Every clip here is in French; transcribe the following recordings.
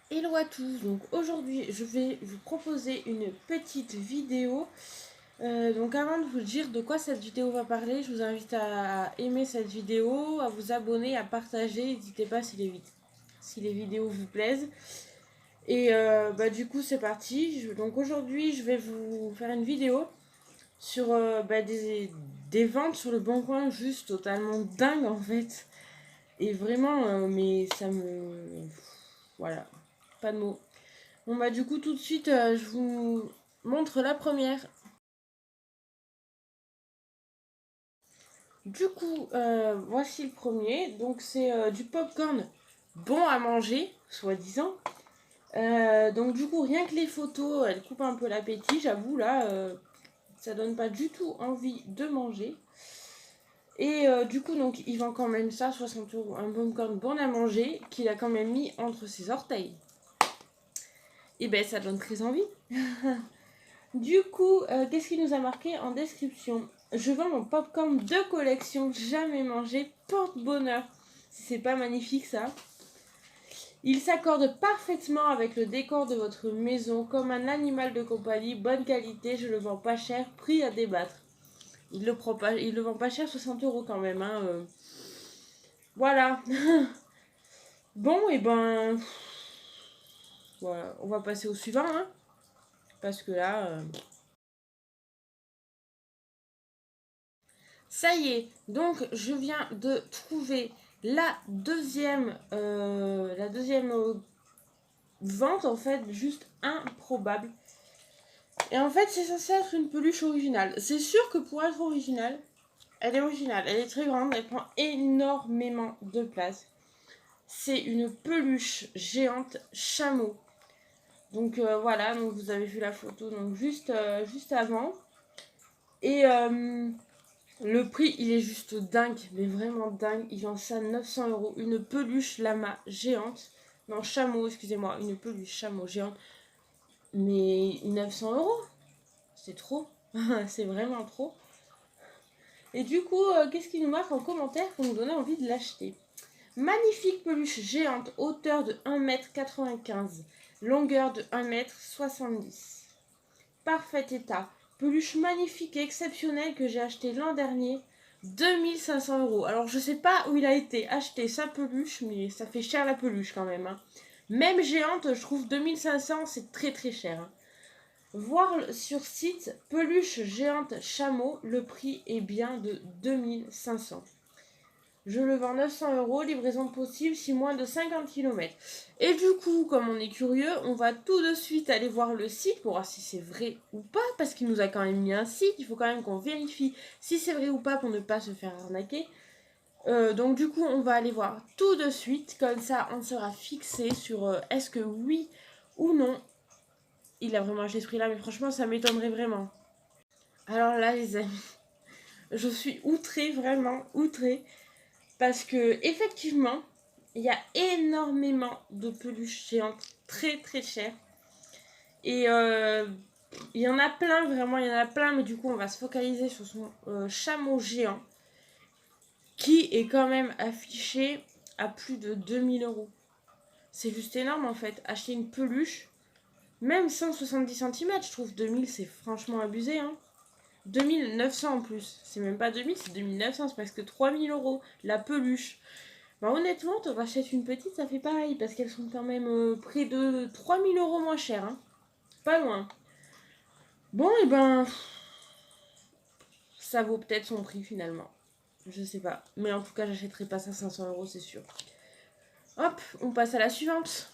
Hello à tous, donc aujourd'hui je vais vous proposer une petite vidéo. Donc avant de vous dire de quoi cette vidéo va parler, je vous invite à aimer cette vidéo, à vous abonner, à partager, n'hésitez pas si les vidéos vous plaisent. Et du coup c'est parti. Donc aujourd'hui je vais vous faire une vidéo sur des ventes sur le Bon Coin juste totalement dingue en fait. Et vraiment, mais ça me... Voilà, pas de mots. Bon bah du coup tout de suite je vous montre la première. Du coup voici le premier. Donc c'est du popcorn bon à manger, soi-disant. Donc du coup rien que les photos, elles coupent un peu l'appétit, j'avoue là, ça donne pas du tout envie de manger. Et du coup donc il vend quand même ça, 60 €, un popcorn bon à manger qu'il a quand même mis entre ses orteils. Et ben ça donne très envie. Du coup, qu'est-ce qui nous a marqué en description? Je vends mon popcorn de collection, jamais mangé, porte-bonheur. Si c'est pas magnifique ça. Il s'accorde parfaitement avec le décor de votre maison, comme un animal de compagnie, bonne qualité, je le vends pas cher, prix à débattre. Il le vend pas cher, 60 € quand même. Hein, Voilà. Bon, et ben... Voilà, on va passer au suivant. Hein, parce que là... Ça y est, donc je viens de trouver la deuxième vente en fait, juste improbable. Et en fait, c'est censé être une peluche originale. C'est sûr que pour être originale, elle est très grande, elle prend énormément de place. C'est une peluche géante chameau. Donc voilà, donc vous avez vu la photo donc juste avant. Et le prix, il est juste dingue, mais vraiment dingue. Il vend ça 900 €. Une peluche lama géante. Non, chameau, excusez-moi. Une peluche chameau géante. Mais 900 €, c'est trop. C'est vraiment trop. Et du coup, qu'est-ce qui nous marque en commentaire pour nous donner envie de l'acheter? Magnifique peluche géante, hauteur de 1,95 m, longueur de 1,70 m. Parfait état. Peluche magnifique et exceptionnelle que j'ai acheté l'an dernier. 2500 €. Alors je sais pas où il a été acheté sa peluche, mais ça fait cher la peluche quand même. Hein. Même géante, je trouve 2500, c'est très très cher. Hein. Voir sur site peluche géante chameau, le prix est bien de 2500. Je le vends 900 €, livraison possible si moins de 50 km. Et du coup, comme on est curieux, on va tout de suite aller voir le site pour voir si c'est vrai ou pas, parce qu'il nous a quand même mis un site, il faut quand même qu'on vérifie si c'est vrai ou pas pour ne pas se faire arnaquer. Donc du coup, on va aller voir tout de suite, comme ça on sera fixé sur est-ce que oui ou non il a vraiment acheté ce prix-là, mais franchement ça m'étonnerait vraiment. Alors là les amis, je suis outrée, vraiment outrée. Parce que effectivement, il y a énormément de peluches géantes très très chères. Et il y en a plein, vraiment, il y en a plein. Mais du coup, on va se focaliser sur son chameau géant. Qui est quand même affiché à plus de 2000 €. C'est juste énorme en fait. Acheter une peluche, même 170 cm, je trouve 2000 c'est franchement abusé. Hein. 2900 en plus. C'est même pas 2000, c'est 2900, c'est presque 3000 € la peluche. Bah honnêtement, t'en rachètes une petite, ça fait pareil, parce qu'elles sont quand même près de 3000 € moins chères. Hein. Pas loin. Bon, et ben, ça vaut peut-être son prix finalement. Je sais pas. Mais en tout cas, j'achèterai pas ça 500 €, c'est sûr. Hop, on passe à la suivante.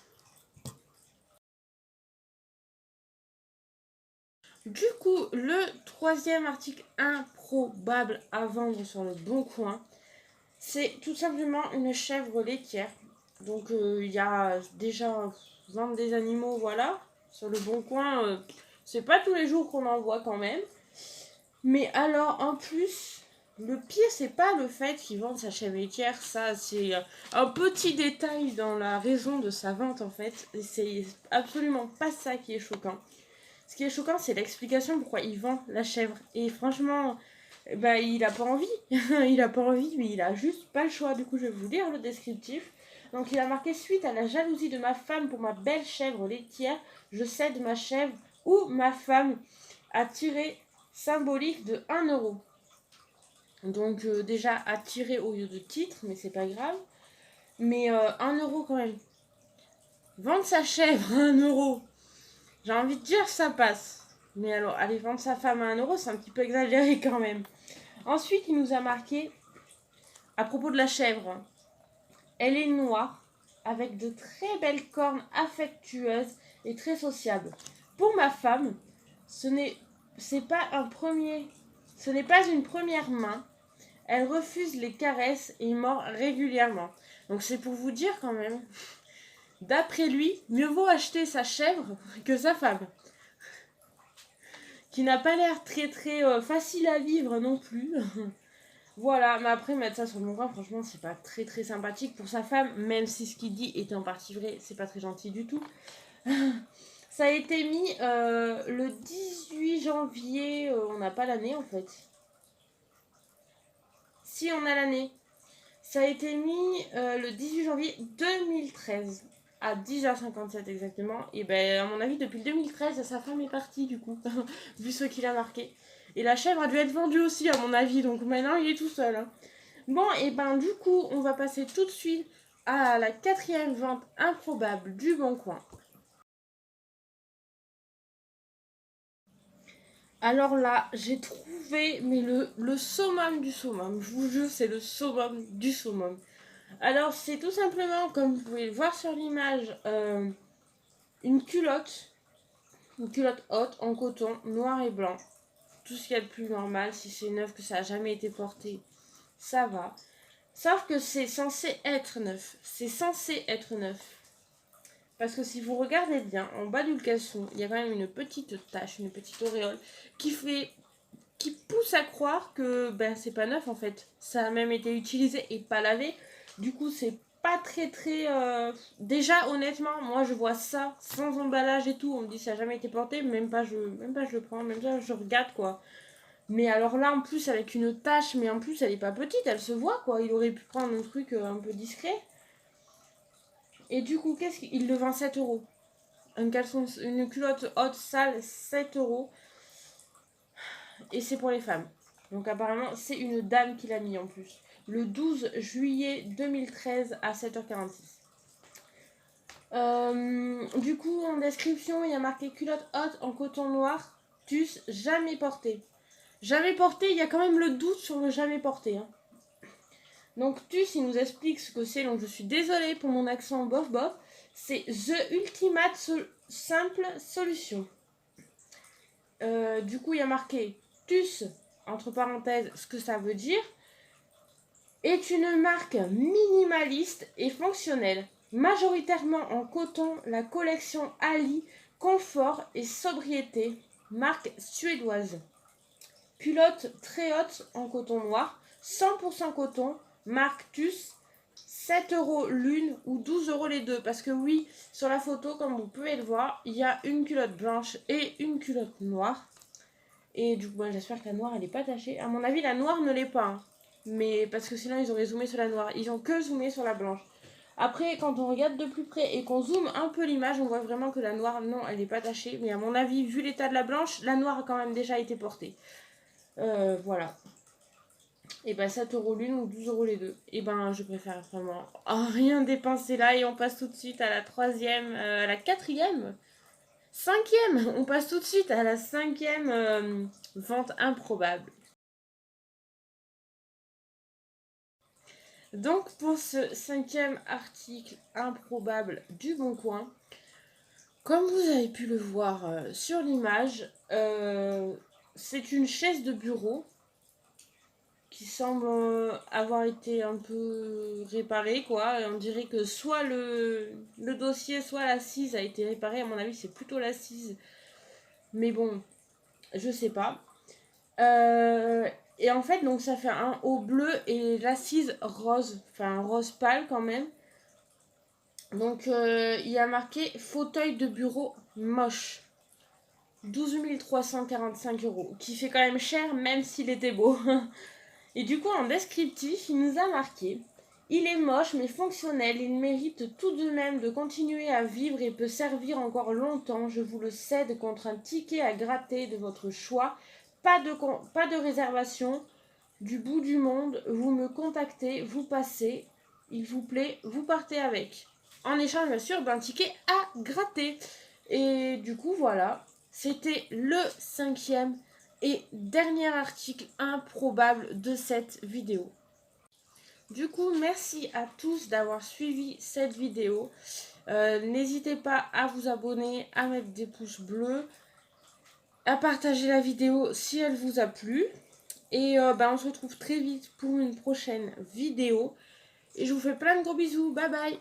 Du coup, le troisième article improbable à vendre sur le Bon Coin, c'est tout simplement une chèvre laitière. Donc, il y a déjà vendre des animaux, voilà. Sur le Bon Coin, c'est pas tous les jours qu'on en voit quand même. Mais alors, en plus, le pire, c'est pas le fait qu'ils vendent sa chèvre laitière. Ça, c'est un petit détail dans la raison de sa vente, en fait. Et c'est absolument pas ça qui est choquant. Ce qui est choquant, c'est l'explication pourquoi il vend la chèvre. Et franchement, il a pas envie. Il a pas envie, mais il a juste pas le choix. Du coup, je vais vous lire le descriptif. Donc il a marqué: suite à la jalousie de ma femme pour ma belle chèvre laitière, je cède ma chèvre ou ma femme, à tirer symbolique de 1 euro. Donc déjà à tirer au lieu de titre, mais c'est pas grave. Mais 1 euro quand même. Vendre sa chèvre à 1 euro, j'ai envie de dire ça passe. Mais alors aller vendre sa femme à 1 euro, c'est un petit peu exagéré quand même. Ensuite il nous a marqué à propos de la chèvre: elle est noire, avec de très belles cornes affectueuses et très sociables. Pour ma femme, ce n'est pas une première main. Elle refuse les caresses et mord régulièrement. Donc c'est pour vous dire quand même, d'après lui, mieux vaut acheter sa chèvre que sa femme. Qui n'a pas l'air très très facile à vivre non plus. Voilà, mais après mettre ça sur le Bon Coin, franchement, c'est pas très très sympathique pour sa femme, même si ce qu'il dit est en partie vrai, c'est pas très gentil du tout. Ça a été mis le 18 janvier, on n'a pas l'année en fait. Si, on a l'année. Ça a été mis le 18 janvier 2013, à 10h57 exactement. Et ben, à mon avis, depuis le 2013, sa femme est partie du coup, vu ce qu'il a marqué. Et la chèvre a dû être vendue aussi, à mon avis, donc maintenant il est tout seul. Hein. Bon, et ben du coup, on va passer tout de suite à la 4e vente improbable du Bon Coin. Alors là, j'ai trouvé mais le summum du summum. Je vous jure, c'est le summum du summum. Alors, c'est tout simplement, comme vous pouvez le voir sur l'image, une culotte haute en coton noir et blanc. Tout ce qu'il y a de plus normal. Si c'est neuf, que ça n'a jamais été porté, ça va. Sauf que c'est censé être neuf. C'est censé être neuf. Parce que si vous regardez bien, en bas du caleçon, il y a quand même une petite tache, une petite auréole, qui pousse à croire que ben c'est pas neuf en fait. Ça a même été utilisé et pas lavé. Du coup, c'est pas très très... Déjà, honnêtement, moi je vois ça sans emballage et tout. On me dit ça n'a jamais été porté, même pas je le prends, même pas je regarde quoi. Mais alors là, en plus, avec une tache, mais en plus, elle est pas petite, elle se voit quoi. Il aurait pu prendre un truc un peu discret. Et du coup, qu'est-ce qu'il le vend 7 euros. Un caleçon, une culotte haute sale, 7 euros. Et c'est pour les femmes. Donc apparemment, c'est une dame qui l'a mis en plus. Le 12 juillet 2013 à 7h46. Du coup, en description, il y a marqué culotte haute en coton noir, tus jamais porté. Jamais porté, il y a quand même le doute sur le jamais porté. Hein. Donc tus, il nous explique ce que c'est. Donc je suis désolée pour mon accent bof bof. C'est The Ultimate Simple Solution. Du coup, il y a marqué tus, entre parenthèses, ce que ça veut dire, est une marque minimaliste et fonctionnelle. Majoritairement en coton, la collection allie confort et sobriété, marque suédoise. Culotte très haute en coton noir, 100% coton, marque TUS, 7 euros l'une ou 12 euros les deux. Parce que oui, sur la photo, comme vous pouvez le voir, il y a une culotte blanche et une culotte noire. Et du coup, moi, j'espère que la noire, elle n'est pas tachée. À mon avis, la noire ne l'est pas. Hein. Mais parce que sinon, ils auraient zoomé sur la noire. Ils ont que zoomé sur la blanche. Après, quand on regarde de plus près et qu'on zoome un peu l'image, on voit vraiment que la noire, non, elle n'est pas tachée. Mais à mon avis, vu l'état de la blanche, la noire a quand même déjà été portée. Voilà. Et ben 7 euros l'une ou 12 euros les deux. Et ben je préfère vraiment rien dépenser là. Et on passe tout de suite à la 3e, à la 4e, 5e. On passe tout de suite à la 5e vente improbable. Donc pour ce 5e article improbable du Bon Coin, comme vous avez pu le voir sur l'image, c'est une chaise de bureau qui semble avoir été un peu réparée, quoi. Et on dirait que soit le dossier, soit l'assise a été réparée. À mon avis, c'est plutôt l'assise. Mais bon, je sais pas. Et en fait, donc ça fait un haut bleu et l'assise rose. Enfin, un rose pâle quand même. Donc, il y a marqué fauteuil de bureau moche. 12 345 euros. Qui fait quand même cher, même s'il était beau. Et du coup, en descriptif, il nous a marqué: Il est moche mais fonctionnel, il mérite tout de même de continuer à vivre et peut servir encore longtemps. Je vous le cède contre un ticket à gratter de votre choix. Pas de réservation du bout du monde. Vous me contactez, vous passez, il vous plaît, vous partez avec. En échange bien sûr d'un ticket à gratter. Et du coup voilà, c'était le 5e et dernier article improbable de cette vidéo. Du coup, merci à tous d'avoir suivi cette vidéo. N'hésitez pas à vous abonner, à mettre des pouces bleus, à partager la vidéo si elle vous a plu. Et on se retrouve très vite pour une prochaine vidéo. Et je vous fais plein de gros bisous. Bye bye.